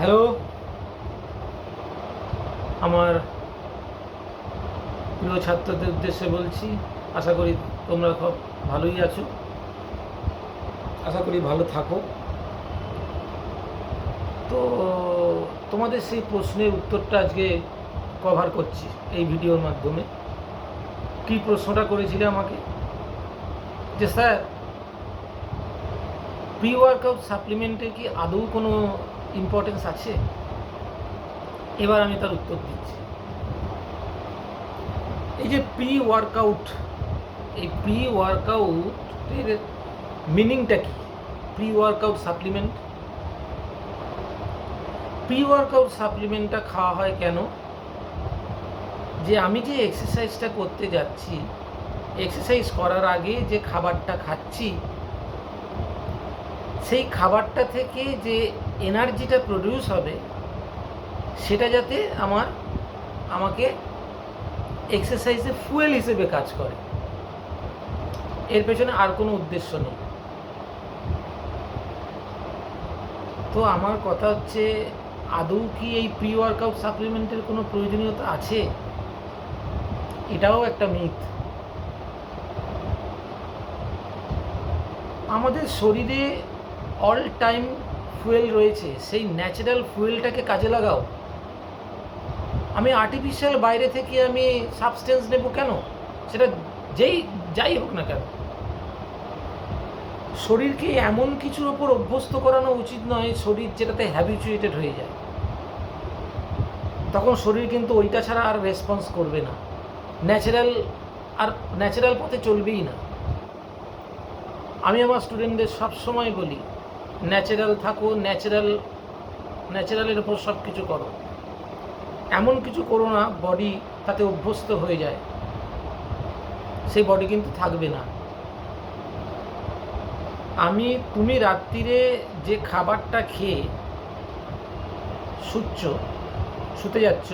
Hello, আমার প্রিয় ছাত্রদের উদ্দেশ্যে বলছি। আশা করি তোমরা খুব ভালোই আছো, আশা করি ভালো থাকো। তো তোমাদের সেই প্রশ্নের উত্তরটা আজকে কভার করছি এই ভিডিওর মাধ্যমে। কী প্রশ্নটা করেছিলে আমাকে, যে স্যার প্রি ওয়ার্কআউট সাপ্লিমেন্টের কি আদৌ কোনো ইম্পর্টেন্স আছে? এবার আমি তার উত্তর দিচ্ছি। এই যে প্রি ওয়ার্কআউট, এই প্রি ওয়ার্কআউটের মিনিংটা কি? Pre workout supplement, pre workout সাপ্লিমেন্টটা খাওয়া হয় কেন? যে আমি যে এক্সারসাইজটা করতে যাচ্ছি, এক্সারসাইজ করার আগে যে খাবারটা খাচ্ছি, সেই খাবারটা থেকে যে এনার্জিটা প্রডিউস হবে, সেটা যাতে আমাকে এক্সারসাইজে ফুয়েল হিসেবে কাজ করে। এর পেছনে আর কোনো উদ্দেশ্য নেই। তো আমার কথা হচ্ছে, আদৌ কি এই প্রি ওয়ার্কআউট সাপ্লিমেন্টের কোনো প্রয়োজনীয়তা আছে? এটাও একটা মিথ। আমাদের শরীরে অল টাইম ফুয়েল রয়েছে, সেই ন্যাচারাল ফুয়েলটাকে কাজে লাগাও। আমি আর্টিফিশিয়াল বাইরে থেকে আমি সাবস্টেন্স নেব কেন? সেটা যাই হোক না কেন। শরীরকে এমন কিছুর ওপর অভ্যস্ত করানো উচিত নয় শরীর যেটাতে হ্যাবিচুয়েটেড হয়ে যায়। তখন শরীর কিন্তু ওইটা ছাড়া আর রেসপন্স করবে না, ন্যাচারাল পথে চলবেই না। আমি আমার স্টুডেন্টদের সবসময় বলি, ন্যাচারাল থাকো, ন্যাচারালের উপর সব কিছু করো। এমন কিছু করো না বডি তাতে অভ্যস্ত হয়ে যায়, সেই বডি কিন্তু থাকবে না। তুমি রাত্রিরে যে খাবারটা খেয়ে শুতে যাচ্ছ,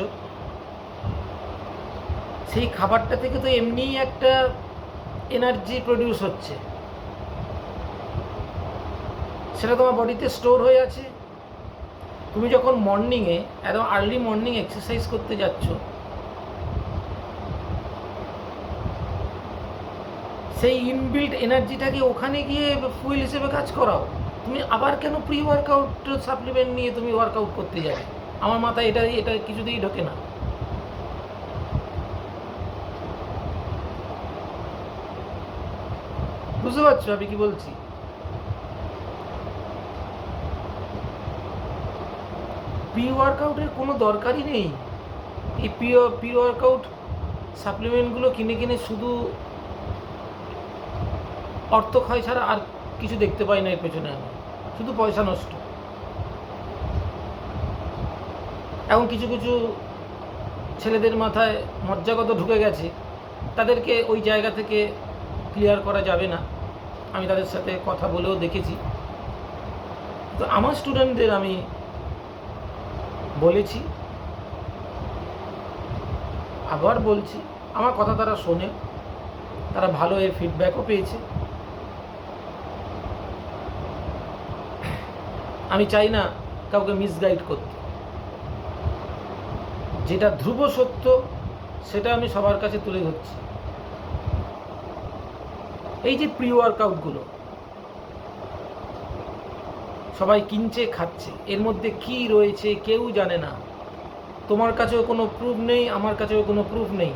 সেই খাবারটা থেকে তো এমনিই একটা এনার্জি প্রডিউস হচ্ছে, সেটা তোমার বডিতে স্টোর হয়ে আছে। তুমি যখন মর্নিংয়ে একদম আর্লি মর্নিং এক্সারসাইজ করতে যাচ্ছ, সেই ইনবিল্ট এনার্জিটাকে ওখানে গিয়ে ফুয়েল হিসেবে কাজ করাও। তুমি আবার কেন প্রি ওয়ার্কআউট সাপ্লিমেন্ট নিয়ে তুমি ওয়ার্কআউট করতে যাবে? আমার মাথায় এটা কিছুতেই ঢোকে না। বুঝতে পারছো আমি কি বলছি? প্রি ওয়ার্কআউটের কোনো দরকারই নেই। এই প্রি ওয়ার্কআউট সাপ্লিমেন্টগুলো কিনে শুধু অর্থ ক্ষয় ছাড়া আর কিছু দেখতে পাই না এর পেছনে। আমি শুধু পয়সা নষ্ট। এখন কিছু ছেলেদের মাথায় মজ্জাগত ঢুকে গেছে, তাদেরকে ওই জায়গা থেকে ক্লিয়ার করা যাবে না। আমি তাদের সাথে কথা বলেও দেখেছি। তো আমার স্টুডেন্টদের আমি বলেছি, আবার বলছি, আমার কথা তারা শোনে, তারা ভালো এর ফিডব্যাকও পেয়েছে। আমি চাই না কাউকে মিসগাইড করতে। যেটা ধ্রুব সত্য সেটা আমি সবার কাছে তুলে ধরছি। এই যে প্রি ওয়ার্কআউটগুলো সবাই কিনছে, খাচ্ছে, এর মধ্যে কি রয়েছে কেউ জানে না। তোমার কাছেও কোনো প্রুফ নেই, আমার কাছেও কোনো প্রুফ নেই।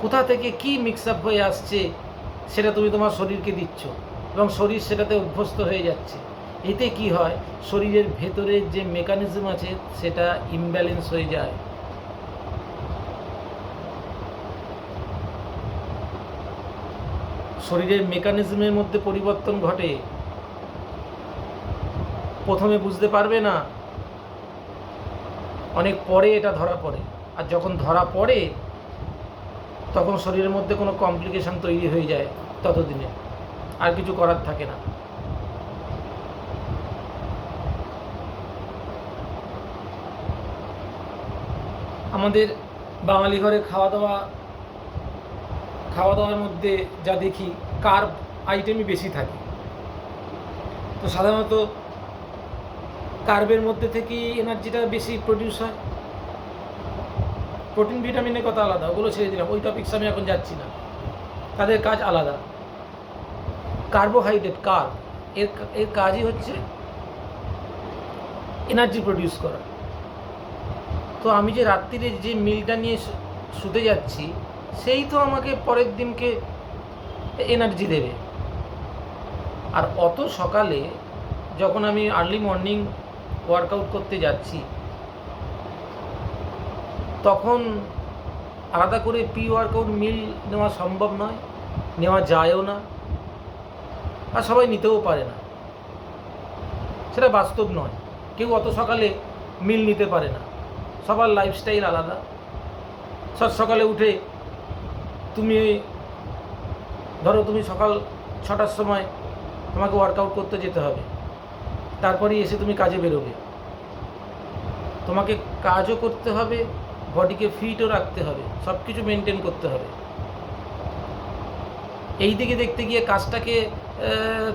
কোথা থেকে কি মিক্স আপ হয়ে আসছে সেটা তুমি তোমার শরীরকে দিচ্ছ, এবং শরীর সেটাতে অভ্যস্ত হয়ে যাচ্ছে। এতে কি হয়, শরীরের ভেতরের যে মেকানিজম আছে সেটা ইমব্যালেন্স হয়ে যায়। শরীরের মেকানিজমের মধ্যে পরিবর্তন ঘটে। প্রথমে বুঝতে পারবে না, অনেক পরে এটা ধরা পড়ে। আর যখন ধরা পড়ে তখন শরীরের মধ্যে কোনো কমপ্লিকেশন তৈরি হয়ে যায়, ততদিনে আর কিছু করার থাকে না। আমাদের বাঙালি ঘরে খাওয়া দাওয়ার মধ্যে যা দেখি, কার্ব আইটেমই বেশি থাকে। তো সাধারণত কার্বের মধ্যে থেকে এনার্জিটা বেশি প্রডিউস হয়। প্রোটিন ভিটামিনের কথা আলাদা, ওগুলো ছেড়ে দিলাম, ওই টপিক্স আমি এখন যাচ্ছি না, তাদের কাজ আলাদা। কার্বোহাইড্রেট এর কাজই হচ্ছে এনার্জি প্রডিউস করা। তো আমি যে রাত্রিরে যে মিলটা নিয়ে শুতে যাচ্ছি, সেই তো আমাকে পরের দিনকে এনার্জি দেবে। আর অত সকালে যখন আমি আর্লি মর্নিং ওয়ার্কআউট করতে যাচ্ছি, তখন আলাদা করে প্রি ওয়ার্কআউট মিল নেওয়া সম্ভব নয়, নেওয়া যায়ও না, আর সবাই নিতেও পারে না, সেটা বাস্তব নয়। কেউ অত সকালে মিল নিতে পারে না, সবার লাইফস্টাইল আলাদা। সকালে উঠে তুমি ধরো তুমি সকাল 6টার সময় তোমাকে ওয়ার্কআউট করতে যেতে হবে, তারপরেই এসে তুমি কাজে বেরোবে। তোমাকে কাজও করতে হবে, বডিকে ফিটও রাখতে হবে, সব কিছু মেনটেন করতে হবে। এই দিকে দেখতে গিয়ে কাজটাকে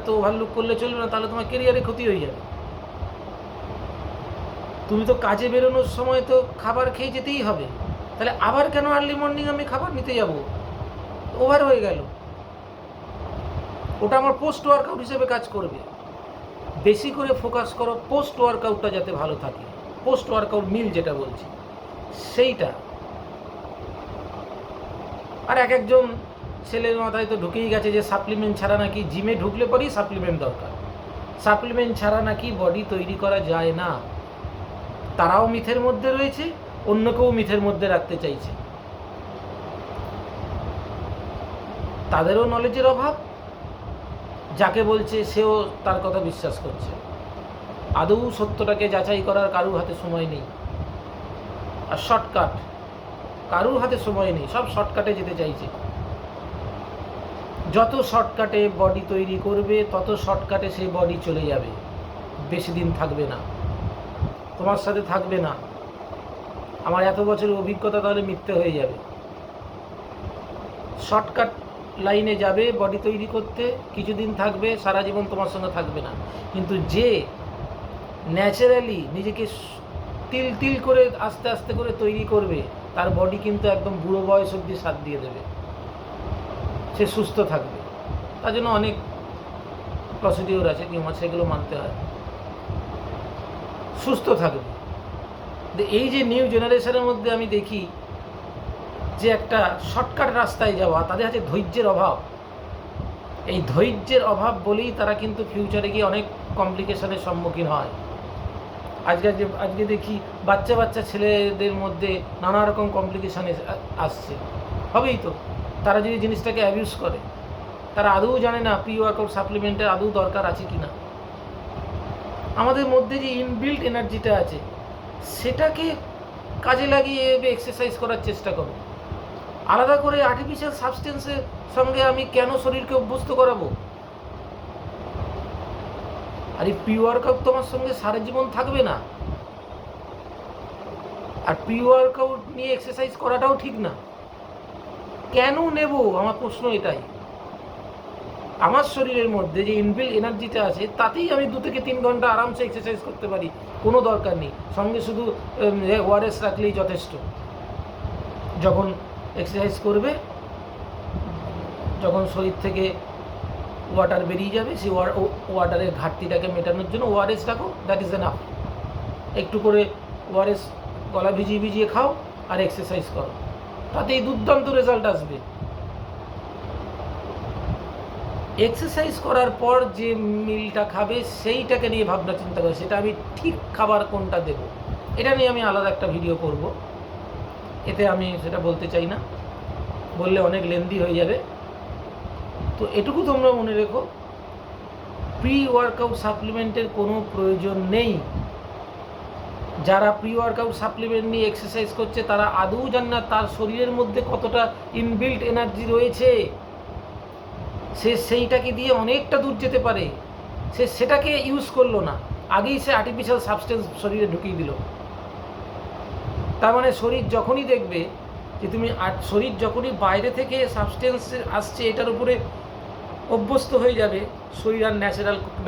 তো ওভারলুক করলে চলবে না, তাহলে তোমার কেরিয়ারে ক্ষতি হয়ে যাবে। তুমি তো কাজে বেরোনোর সময় তো খাবার খেয়ে যেতেই হবে, তাহলে আবার কেন আর্লি মর্নিং আমি খাবার নিতে যাব? ওভার হয়ে গেল। ওটা আমার পোস্ট ওয়ার্কআউট হিসেবে কাজ করবে। বেশি করে ফোকাস করো পোস্ট ওয়ার্কআউটটা যাতে ভালো থাকে, পোস্ট ওয়ার্কআউট মিল যেটা বলছি সেইটা। আর একজন ছেলের মাথায় তো ঢুকেই গেছে যে সাপ্লিমেন্ট ছাড়া নাকি জিমে ঢুকলে পরেই সাপ্লিমেন্ট দরকার, সাপ্লিমেন্ট ছাড়া নাকি বডি তৈরি করা যায় না। তারাও মিথের মধ্যে রয়েছে, অন্যকেও মিথের মধ্যে রাখতে চাইছে। তাদেরও নলেজের অভাব, যাকে বলছে সেও তার কথা বিশ্বাস করছে। আদৌ সত্যটাকে যাচাই করার কারুর হাতে সময় নেই। আর শর্টকাট, কারুর হাতে সময় নেই, সব শর্টকাটে যেতে চাইছে। যত শর্টকাটে বডি তৈরি করবে তত শর্টকাটে সেই বডি চলে যাবে, বেশি দিন থাকবে না, তোমার সাথে থাকবে না। আমার এত বছরের অভিজ্ঞতা তাহলে মিথ্যে হয়ে যাবে। শর্টকাট লাইনে যাবে বডি তৈরি করতে, কিছুদিন থাকবে, সারা জীবন তোমার সঙ্গে থাকবে না। কিন্তু যে ন্যাচারালি নিজেকে তিল তিল করে আস্তে আস্তে করে তৈরি করবে, তার বডি কিন্তু একদম বুড়ো বয়স অবধি সাথ দিয়ে দেবে, সে সুস্থ থাকবে। তার জন্য অনেক প্রসিডিওর আছে, সেগুলো মানতে হয়, সুস্থ থাকবে। এই যে নিউ জেনারেশনের মধ্যে আমি দেখি যে একটা শর্টকাট রাস্তায় যাওয়া, তাদের হাতে ধৈর্যের অভাব। এই ধৈর্যের অভাব বলেই তারা কিন্তু ফিউচারে গিয়ে অনেক কমপ্লিকেশনের সম্মুখীন হয়। আজকে দেখি বাচ্চা ছেলেদের মধ্যে নানা রকম কমপ্লিকেশান আসছে, হবেই তো। তারা যদি জিনিসটাকে অ্যাবিউজ করে, তারা আদৌ জানে না প্রি ওয়ার্কআউট সাপ্লিমেন্টের আদৌ দরকার আছে কি না। আমাদের মধ্যে যে ইনবিল্ট এনার্জিটা আছে, সেটাকে কাজে লাগিয়ে এক্সারসাইজ করার চেষ্টা করো। আলাদা করে আর্টিফিশিয়াল সাবস্টেন্সের সঙ্গে আমি কেন শরীরকে অভ্যস্ত করাবো? আর এই প্রি ওয়ার্কআউট তোমার সঙ্গে সারা জীবন থাকবে না। আর প্রি ওয়ার্কআউট নিয়ে এক্সারসাইজ করাটাও ঠিক না। কেন নেব? আমার প্রশ্ন এটাই। আমার শরীরের মধ্যে যে ইনবিল্ট এনার্জিটা আছে, তাতেই আমি 2 থেকে 3 ঘন্টা আরামসে এক্সারসাইজ করতে পারি, কোনো দরকার নেই। সঙ্গে শুধু ওআরএস রাখলেই যথেষ্ট। যখন এক্সারসাইজ করবে, যখন শরীর থেকে ওয়াটার বেরিয়ে যাবে, সেই ওয়াটারের ঘাটতিটাকে মেটানোর জন্য ওআরএস রাখো, দ্যাট ইজ এনাফ। একটু করে ওআরএস গলা ভিজিয়ে ভিজিয়ে খাও আর এক্সারসাইজ করো, তাতেই দুর্দান্ত রেজাল্ট আসবে। এক্সারসাইজ করার পর যে মিলটা খাবে, সেইটাকে নিয়ে ভাবনা চিন্তা করে সেটা আমি ঠিক খাবার কোনটা দেব, এটা নিয়ে আমি আলাদা একটা ভিডিও করব। এতে আমি সেটা বলতে চাই না, বললে অনেক লেন্দি হয়ে যাবে। তো এটুকু তোমরা মনে রেখো, প্রি ওয়ার্কআউট সাপ্লিমেন্টের কোনো প্রয়োজন নেই। যারা প্রি ওয়ার্কআউট সাপ্লিমেন্ট নিয়ে এক্সারসাইজ করছে, তারা আদৌ জানে না তার শরীরের মধ্যে কতটা ইনবিল্ট এনার্জি রয়েছে। সে সেইটাকে দিয়ে অনেকটা দূর যেতে পারে, সে সেটাকে ইউজ করলো না, আগেই সে আর্টিফিশিয়াল সাবস্টেন্স শরীরে ঢুকিয়ে দিল। তার মানে শরীর যখনই দেখবে যে শরীর যখনই বাইরে থেকে সাবস্টেন্স আসছে, এটার উপরে অভ্যস্ত হয়ে যাবে, শরীর আর ন্যাচারাল